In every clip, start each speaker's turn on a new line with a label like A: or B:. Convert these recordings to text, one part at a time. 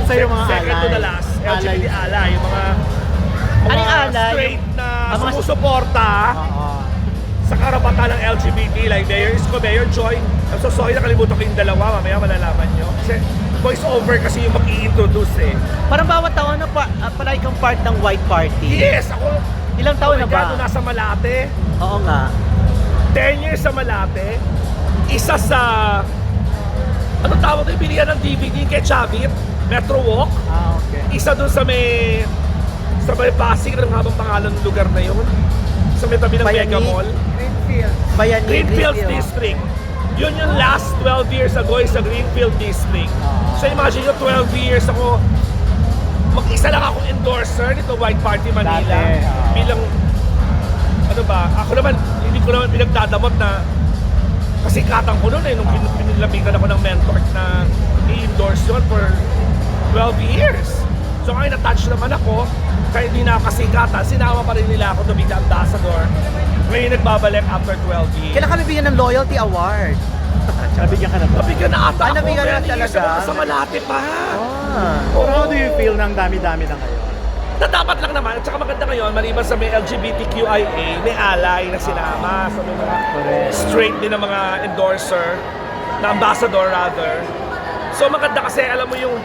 A: Kamusta yung mga
B: Second to the
A: alay?
B: last, LGBT ally, yung mga
A: Ano yung alay?
B: straight na
A: Ang mga-
B: sumusuporta
A: Oo.
B: sa karapatan ng LGBT, like Mayor Isko, Mayor Joy. I'm so sorry, nakalimutan ko yung dalawa, mamaya malalaman nyo. Kasi voice over kasi yung mag-i-introduce eh.
A: Parang bawat taon na palagi kang part ng White Party.
B: Yes, ako,
A: Ilang taon na ba?
B: nasa Malate,
A: Oo nga.
B: 10 years sa Malate, isa sa, ano tawag na yung bilihan ng DVD kay Chavit, Metro Walk,
A: Ah, okay.
B: isa dun sa may Pasig, ano nga bang pangalan ng lugar na yun? Sa may tabi ng
A: Bayani.
B: Mega Mall.
A: Bayani,
B: Greenfield
A: Greenfield.
B: District. Yun yung last 12 years ago sa Greenfield District. So imagine nyo, 12 years ako, mag-isa lang akong endorser nito White Party Manila.
A: Dati,
B: Bilang, ano ba, ako naman, hindi ko naman pinagdadamot na kasikatan ko noon eh, nung pinilamigan ako ng mentor na i-endorse yun for 12 years. So ngayon na-touch naman ako, kaya hindi na ako kasikatan, sinama pa rin nila ako to be the ambassador. Ngayon nagbabalik after 12 years.
A: Kailan kami bigyan ng Loyalty Award?
C: Nabigyan ka na ba?
B: Nabigyan na ata
A: Ah,
B: ako,
A: nabigyan na
B: many years
A: talaga?
B: ago sa Malate pa.
A: Ah.
C: Pero how do you feel ng dami-dami na ngayon?
B: Na dapat lang naman, at saka maganda ngayon, maliban sa may LGBTQIA, may ally na sinama, sa may mga
C: Correct.
B: straight din ng mga endorser, na ambassador rather. So maganda kasi alam mo yung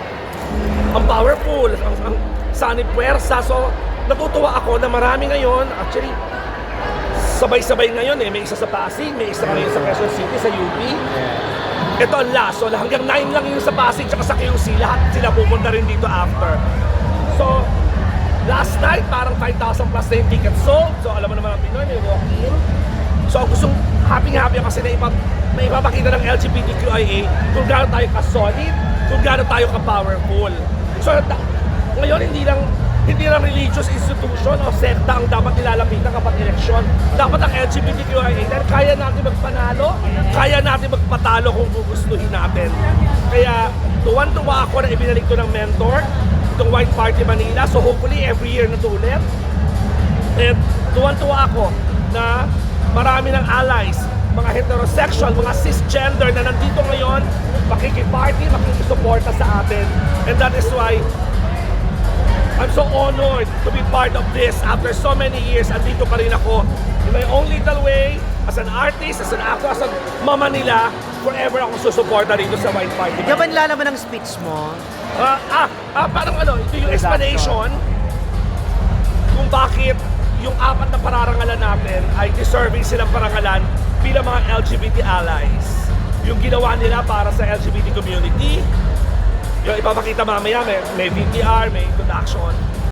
B: ang powerful, ang sanib puwersa. So natutuwa ako na marami ngayon, actually, sabay-sabay ngayon eh. May isa sa Pasig, may isa ngayon sa Quezon City, sa UP. Ito ang last. So hanggang 9 lang yung sa Pasig tsaka sa QC. Lahat sila pupunta rin dito after. So, last night, parang 5,000 plus na yung ticket sold. So, alam mo naman ang Pinoy, may walk-in. So, ang gustong happy-happy ako kasi may ipapakita ng LGBTQIA kung gaano tayo ka-solid, kung gaano tayo ka-powerful. So, ngayon, hindi lang religious institution o sekta ang dapat nilalapitan kapag eleksyon. Dapat ang LGBTQIA dahil kaya natin magpanalo, kaya natin magpatalo kung gugustuhin natin. Kaya tuwan-tuwa ako na ibinalik to ng mentor, itong White Party Manila. So hopefully every year na to ulit. At tuwan-tuwa ako na marami ng allies, mga heterosexual, mga cisgender na nandito ngayon, makikiparty, makikisuporta sa atin. And that is why I'm so honored to be part of this after so many years. Andito pa rin ako in my own little way, as an artist, as an actor, as a mama nila. Forever ako susuporta rito sa White Party.
A: Di ba nilalaman ng speech mo?
B: Parang ano, ito yung explanation kung bakit yung 4 na pararangalan natin ay deserving silang parangalan bilang mga LGBT allies. Yung ginawa nila para sa LGBT community, yung ipapakita mamaya, may VTR, may introduction.